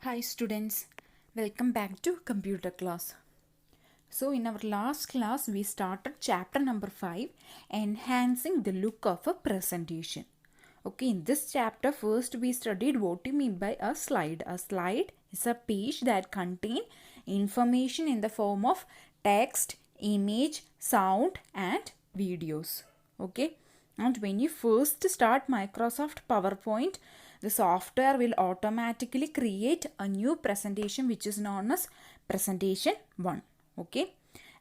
Hi students, welcome back to computer class. So in our last class we started chapter number 5, enhancing the look of a presentation. Okay, in this chapter first we studied what you mean by a slide. A slide is a page that contain information in the form of text, image, sound and videos. Okay, and when you first start Microsoft PowerPoint, the software will automatically create a new presentation which is known as presentation 1. Okay,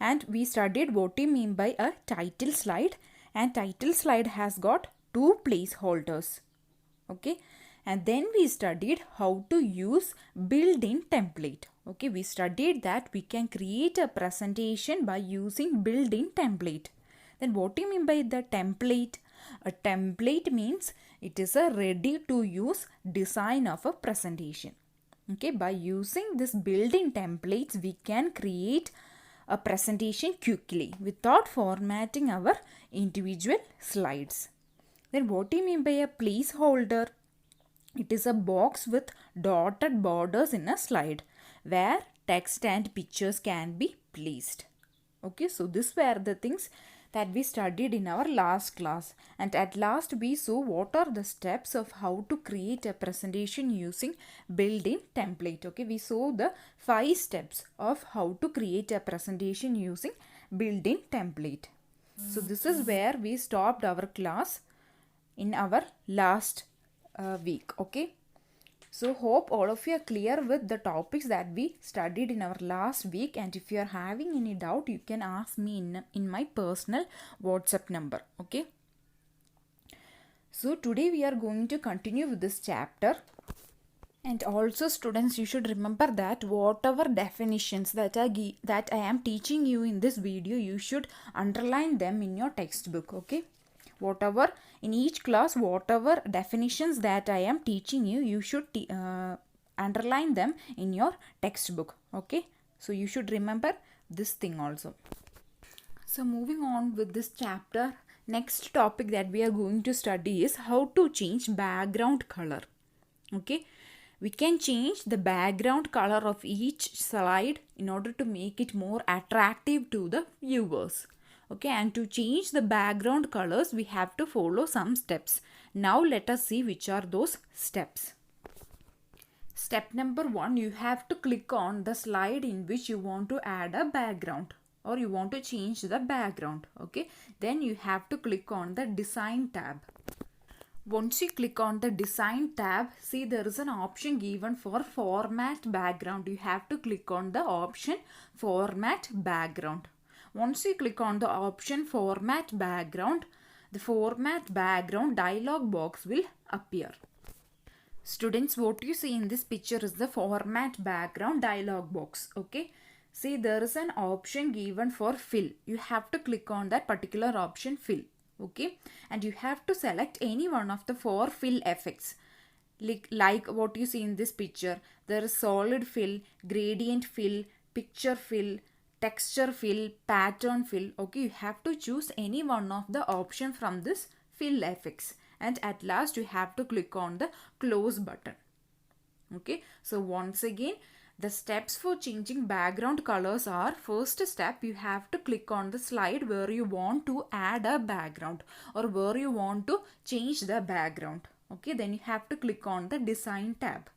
and we studied what you mean by a title slide, and title slide has got two placeholders. Okay, and then we studied how to use built-in template. Okay, we studied that we can create a presentation by using built-in template. Then what do you mean by the template? A template means it is a ready to use design of a presentation. Okay, by using this built-in templates we can create a presentation quickly without formatting our individual slides. Then what do you mean by a placeholder? It is a box with dotted borders in a slide where text and pictures can be placed. Okay, so these were the things that we studied in our last class, and at last we saw what are the steps of how to create a presentation using built-in template. Okay, we saw the 5 steps of how to create a presentation using built-in template. So this is where we stopped our class in our last week. Okay, so hope all of you are clear with the topics that we studied in our last week, and if you are having any doubt you can ask me in my personal WhatsApp number. Okay, so today we are going to continue with this chapter. And also students, you should remember that whatever definitions that I am teaching you in this video, you should underline them in your textbook. Okay, whatever in each class, whatever definitions that I am teaching you, you should underline them in your textbook. Okay, so you should remember this thing also. So moving on with this chapter, next topic that we are going to study is how to change background color. Okay, we can change the background color of each slide in order to make it more attractive to the viewers. Okay, and to change the background colors we have to follow some steps. Now let us see which are those steps. Step number 1, you have to click on the slide in which you want to add a background or you want to change the background. Okay, then you have to click on the design tab. Once you click on the design tab, see there is an option given for format background. You have to click on the option format background. Once you click on the option format background, the format background dialog box will appear. Students, what you see in this picture is the format background dialog box. Okay, see there is an option given for fill. You have to click on that particular option, fill. Okay, and you have to select any one of the 4 fill effects like what you see in this picture. There is solid fill, gradient fill, picture fill, texture fill, pattern fill. Okay, you have to choose any one of the option from this fill effects, and at last you have to click on the close button. Okay, so once again, the steps for changing background colors are: first step, you have to click on the slide where you want to add a background or where you want to change the background. Okay, then you have to click on the design tab.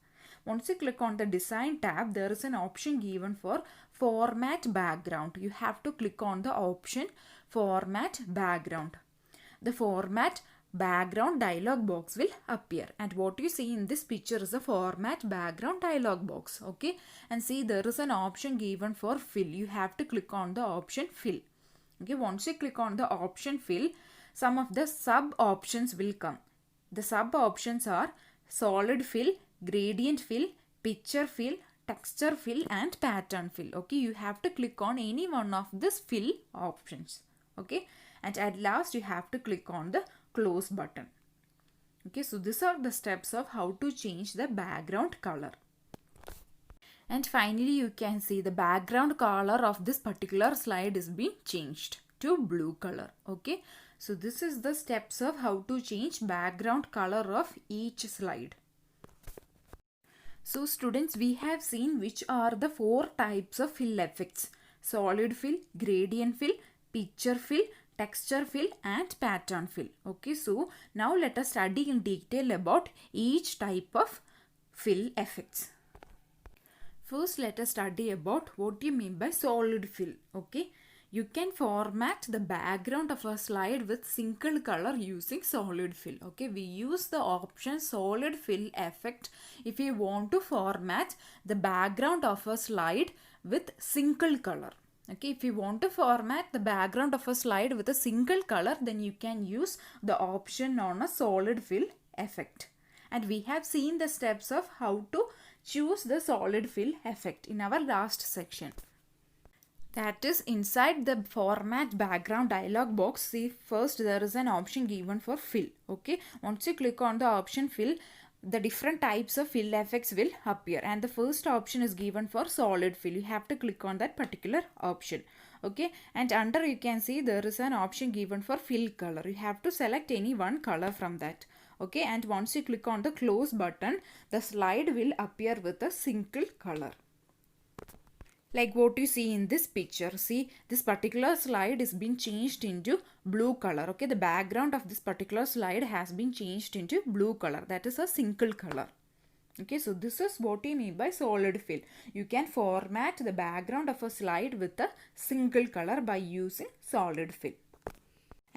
Once you click on the design tab, there is an option given for format background. You have to click on the option format background. The format background dialog box will appear, and what you see in this picture is a format background dialog box. Okay, and see there is an option given for fill. You have to click on the option fill. Okay, once you click on the option fill, some of the sub options will come. The sub options are solid fill, gradient fill, picture fill, texture fill and pattern fill. Okay, you have to click on any one of these fill options. Okay, and at last you have to click on the close button. Okay, so these are the steps of how to change the background color. And finally you can see the background color of this particular slide is being changed to blue color. Okay, so this is the steps of how to change background color of each slide. So students, we have seen which are the four types of fill effects: solid fill, gradient fill, picture fill, texture fill and pattern fill. Okay, so now let us study in detail about each type of fill effects. First, let us study about what you mean by solid fill. Okay, you can format the background of a slide with single color using solid fill. Okay, we use the option solid fill effect if you want to format the background of a slide with single color. Okay, if you want to format the background of a slide with a single color, then you can use the option on a solid fill effect. And we have seen the steps of how to choose the solid fill effect in our last section. That is, inside the format background dialog box, see first there is an option given for fill. Okay, once you click on the option fill, the different types of fill effects will appear, and the first option is given for solid fill. You have to click on that particular option. Okay, and under you can see there is an option given for fill color. You have to select any one color from that. Okay, and once you click on the close button, the slide will appear with a single color, like what you see in this picture. See, this particular slide is being changed into blue color. Okay, the background of this particular slide has been changed into blue color. That is a single color. Okay, so this is what you mean by solid fill. You can format the background of a slide with a single color by using solid fill.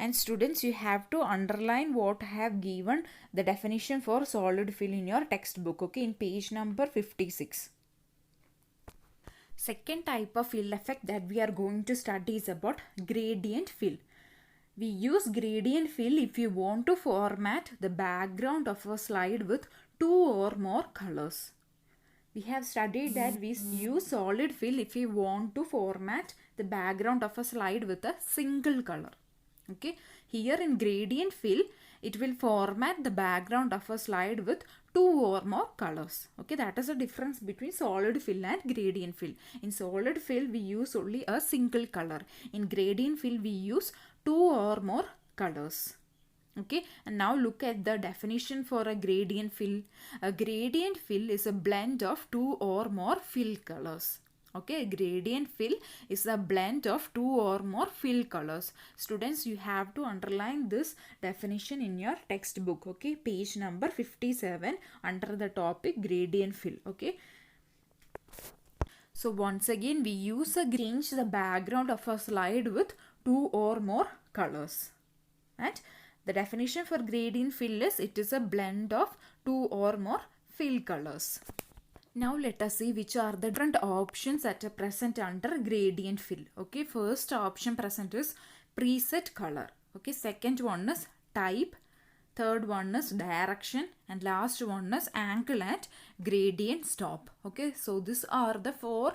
And students, you have to underline what I have given the definition for solid fill in your textbook. Okay, in page number 56. Second type of fill effect that we are going to study is about gradient fill. We use gradient fill if you want to format the background of a slide with two or more colors. We have studied that we use solid fill if you want to format the background of a slide with a single color. Okay, here in gradient fill, it will format the background of a slide with two or more colors. Okay, that is the difference between solid fill and gradient fill. In solid fill, we use only a single color. In gradient fill, we use two or more colors. Okay, and now look at the definition for a gradient fill. A gradient fill is a blend of two or more fill colors. Okay, gradient fill is a blend of two or more fill colors. Students, you have to underline this definition in your textbook. Okay, page number 57 under the topic gradient fill. Okay, so once again, we use a change the background of a slide with two or more colors. And the definition for gradient fill is it is a blend of two or more fill colors. Now let us see which are the different options that are present under gradient fill. Okay, first option present is preset color. Okay, second one is type, third one is direction, and last one is angle and gradient stop. Okay, so these are the four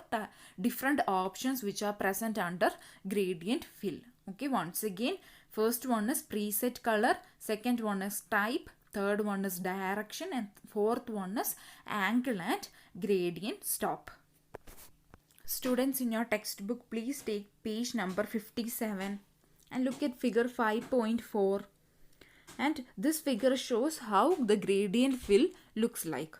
different options which are present under gradient fill. Okay, once again, first one is preset color, second one is type, third one is direction, and fourth one is angle and gradient stop. Students, in your textbook, please take page number 57 and look at figure 5.4. And this figure shows how the gradient fill looks like.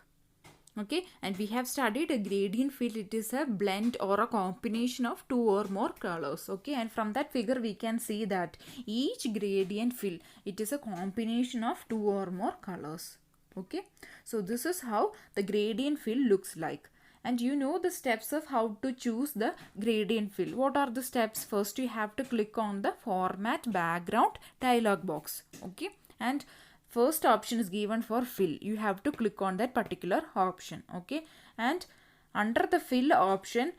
Okay, and we have studied a gradient fill. It is a blend or a combination of two or more colors. Okay, and from that figure we can see that each gradient fill, it is a combination of two or more colors. Okay, so this is how the gradient fill looks like. And you know the steps of how to choose the gradient fill. What are the steps? First, you have to click on the format background dialog box. Okay, and first option is given for fill. You have to click on that particular option. Okay, and under the fill option,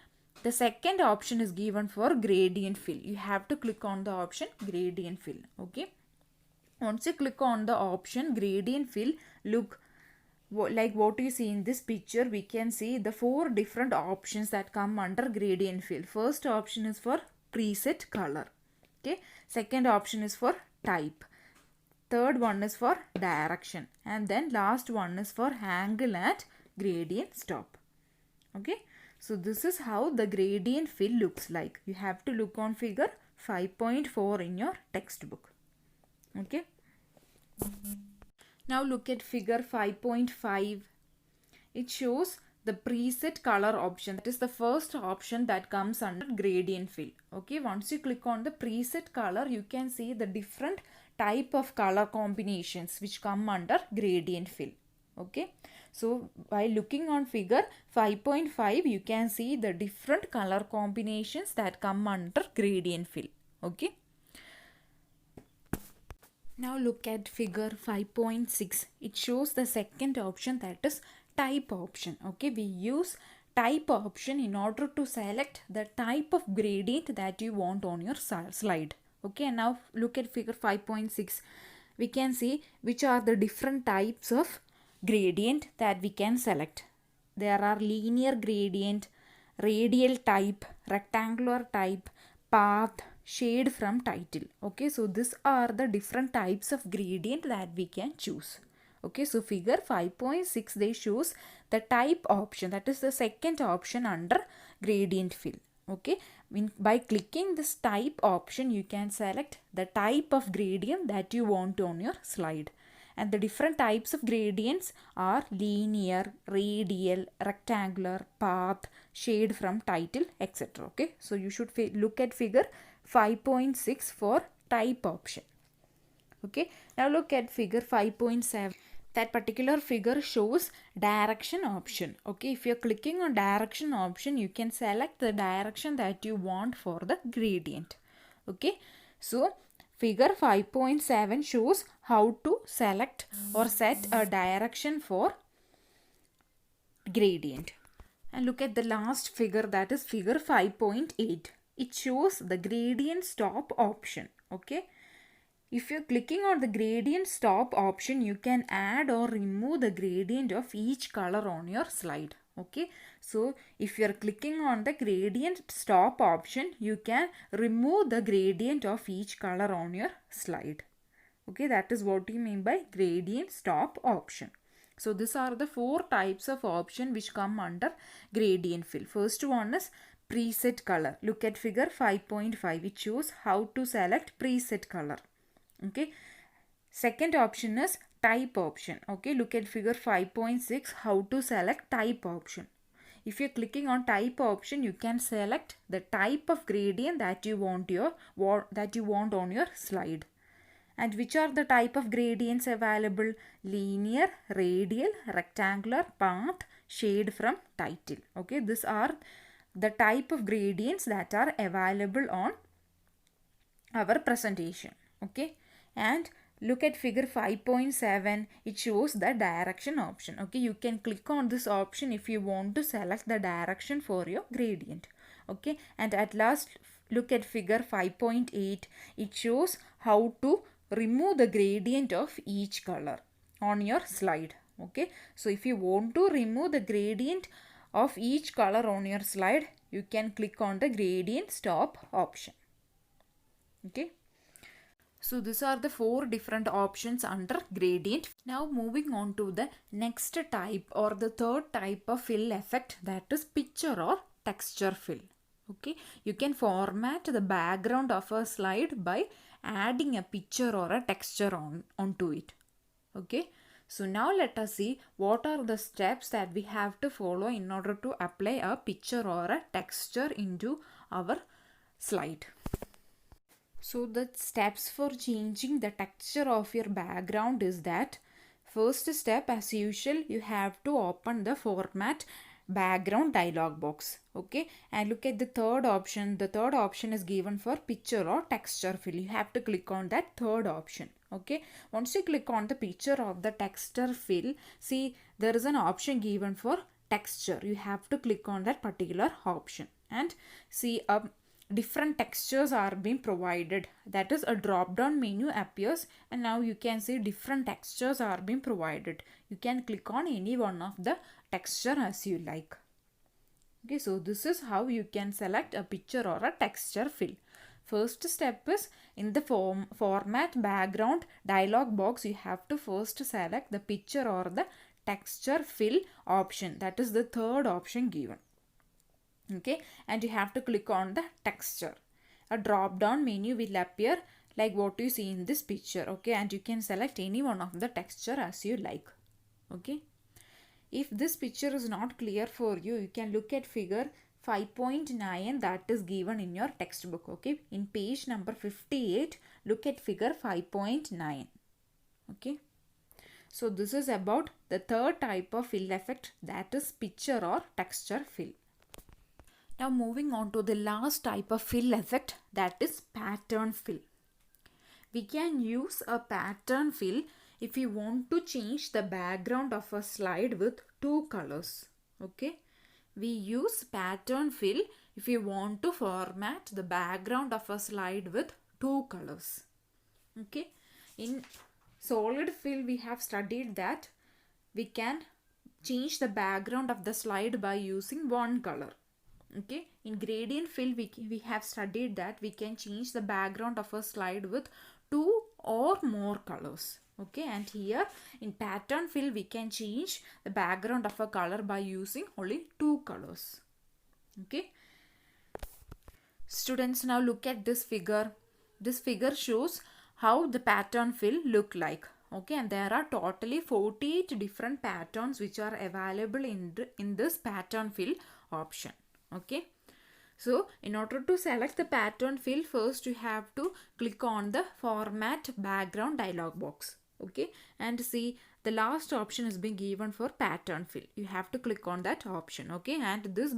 the second option is given for gradient fill. You have to click on the option gradient fill. Okay, once you click on the option gradient fill, look like what you see in this picture. We can see the four different options that come under gradient fill. First option is for preset color. Okay, second option is for type, third one is for direction, and then last one is for angle and gradient stop. Okay, so this is how the gradient fill looks like. You have to look on figure 5.4 in your textbook. Okay, now look at figure 5.5. It shows the preset color option. That is the first option that comes under gradient fill. Okay, once you click on the preset color, you can see the different type of color combinations which come under gradient fill. Okay, so by looking on figure 5.5, you can see the different color combinations that come under gradient fill. Okay, now look at figure 5.6. It shows the second option, that is type option. Okay, we use type option in order to select the type of gradient that you want on your slide. Okay, and now look at figure 5.6. We can see which are the different types of gradient that we can select. There are linear gradient, radial type, rectangular type, path, shade from title. Okay, so these are the different types of gradient that we can choose. Okay, so figure 5.6 they shows the type option, that is the second option under gradient fill. Okay, by clicking this type option, you can select the type of gradient that you want on your slide. And the different types of gradients are linear, radial, rectangular, path, shade from title, etc. Okay, so you should look at figure 5.6 for type option. Okay, now look at figure 5.7. That particular figure shows direction option. Okay, if you're clicking on direction option, you can select the direction that you want for the gradient. Okay, so figure 5.7 shows how to select or set a direction for gradient. And look at the last figure, that is figure 5.8. It shows the gradient stop option. Okay, if you're clicking on the gradient stop option, you can add or remove the gradient of each color on your slide. Okay, so if you're clicking on the gradient stop option, you can remove the gradient of each color on your slide. Okay, that is what you mean by gradient stop option. So these are the four types of option which come under gradient fill. First one is preset color. Look at figure 5.5. It shows how to select preset color. Okay, second option is type option. Okay, look at figure 5.6, how to select type option. If you're clicking on type option, you can select the type of gradient that you want on your slide. And which are the type of gradients available? Linear, radial, rectangular, path, shade from title. Okay, these are the type of gradients that are available on our presentation. Okay, and look at figure 5.7. It shows the direction option. Okay, you can click on this option if you want to select the direction for your gradient. Okay, and at last look at figure 5.8. It shows how to remove the gradient of each color on your slide. Okay, so if you want to remove the gradient of each color on your slide, you can click on the gradient stop option. Okay, so these are the four different options under gradient. Now moving on to the next type or the third type of fill effect, that is picture or texture fill. Okay, you can format the background of a slide by adding a picture or a texture onto it. Okay, so now let us see what are the steps that we have to follow in order to apply a picture or a texture into our slide. So the steps for changing the texture of your background is that first step, as usual, you have to open the format background dialog box. Okay, and look at the third option. The third option is given for picture or texture fill. You have to click on that third option. Okay, once you click on the picture of the texture fill, see there is an option given for texture. You have to click on that particular option and see different textures are being provided. That is, a drop down menu appears and now you can see different textures are being provided. You can click on any one of the texture as you like. Okay, so this is how you can select a picture or a texture fill. First step is in the format background dialog box, you have to first select the picture or the texture fill option. That is the third option given. Okay, and you have to click on the texture. A drop down menu will appear like what you see in this picture. Okay, and you can select any one of the texture as you like. Okay, If this picture is not clear for you, you can look at figure 5.9 that is given in your textbook. Okay, in page number 58, look at figure 5.9. Okay, so this is about the third type of fill effect, that is picture or texture fill. Now moving on to the last type of fill effect, that is pattern fill. We can use a pattern fill if you want to change the background of a slide with two colors. Okay, we use pattern fill if you want to format the background of a slide with two colors. Okay, in solid fill we have studied that we can change the background of the slide by using one color. Okay, in gradient fill we have studied that we can change the background of a slide with two or more colors. Okay, and here in pattern fill we can change the background of a color by using only two colors. Okay, students, now look at this figure. This figure shows how the pattern fill look like. Okay, and there are totally 48 different patterns which are available in this pattern fill option. Okay, so in order to select the pattern fill, first you have to click on the format background dialog box. Okay, and see the last option is being given for pattern fill. You have to click on that option. Okay, and this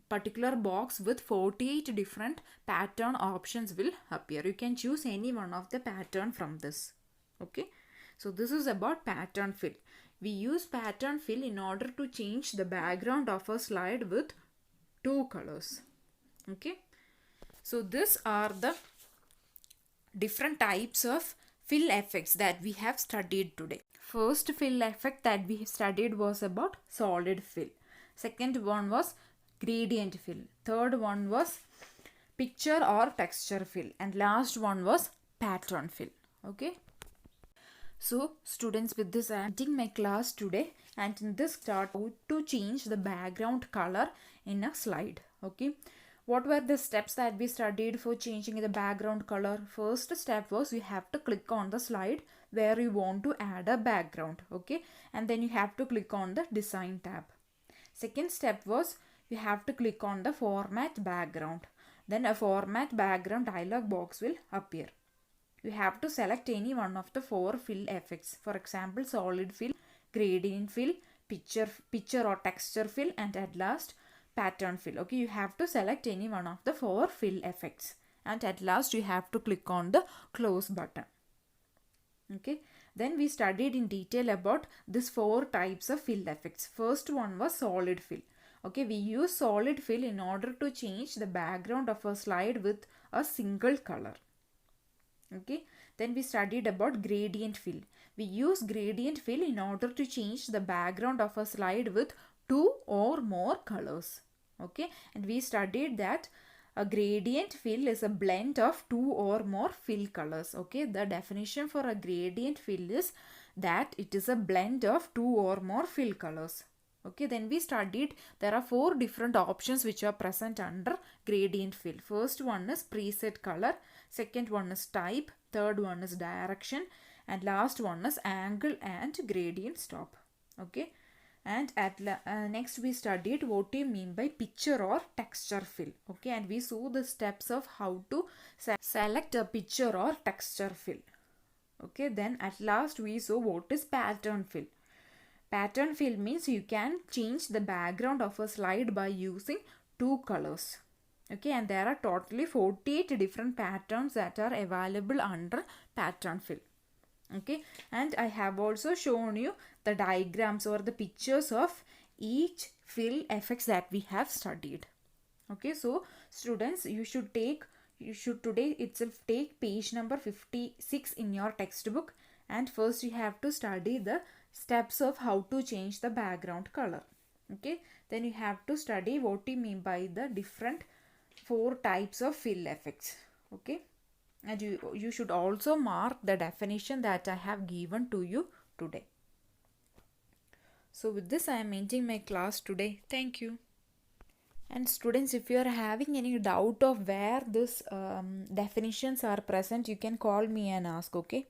particular box with 48 different pattern options will appear. You can choose any one of the pattern from this. Okay, so this is about pattern fill. We use pattern fill in order to change the background of a slide with two colors. Okay, so these are the different types of fill effects that we have studied today. First fill effect that we studied was about solid fill. Second one was gradient fill. Third one was picture or texture fill, and last one was pattern fill. Okay, so students, with this I am ending my class today, and in this start how to change the background color in a slide. Okay, what were the steps that we studied for changing the background color? First step was you have to click on the slide where you want to add a background. Okay, and then you have to click on the design tab. Second step was you have to click on the format background. Then a format background dialog box will appear. You have to select any one of the four fill effects. For example, solid fill, gradient fill, picture or texture fill, and at last pattern fill. Okay, you have to select any one of the four fill effects, and at last you have to click on the close button. Okay, then we studied in detail about these four types of fill effects. First one was solid fill. Okay, we use solid fill in order to change the background of a slide with a single color. Okay, then we studied about gradient fill. We use gradient fill in order to change the background of a slide with two or more colors. Okay, and we studied that a gradient fill is a blend of two or more fill colors. Okay, the definition for a gradient fill is that it is a blend of two or more fill colors. Okay, then we studied there are four different options which are present under gradient fill. First one is preset color, second one is type, third one is direction, and last one is angle and gradient stop. Okay, and next we studied what do you mean by picture or texture fill. Okay, and we saw the steps of how to select a picture or texture fill. Okay, then at last we saw what is pattern fill. Pattern fill means you can change the background of a slide by using two colors. Okay, and there are totally 48 different patterns that are available under pattern fill. Okay, and I have also shown you the diagrams or the pictures of each fill effects that we have studied. Okay, so students, you should today itself take page number 56 in your textbook, and first you have to study the steps of how to change the background color. Okay, then you have to study what we mean by the different four types of fill effects. Okay, and you should also mark the definition that I have given to you today. So with this I am ending my class today. Thank you. And students, if you are having any doubt of where this definitions are present, you can call me and ask. Okay.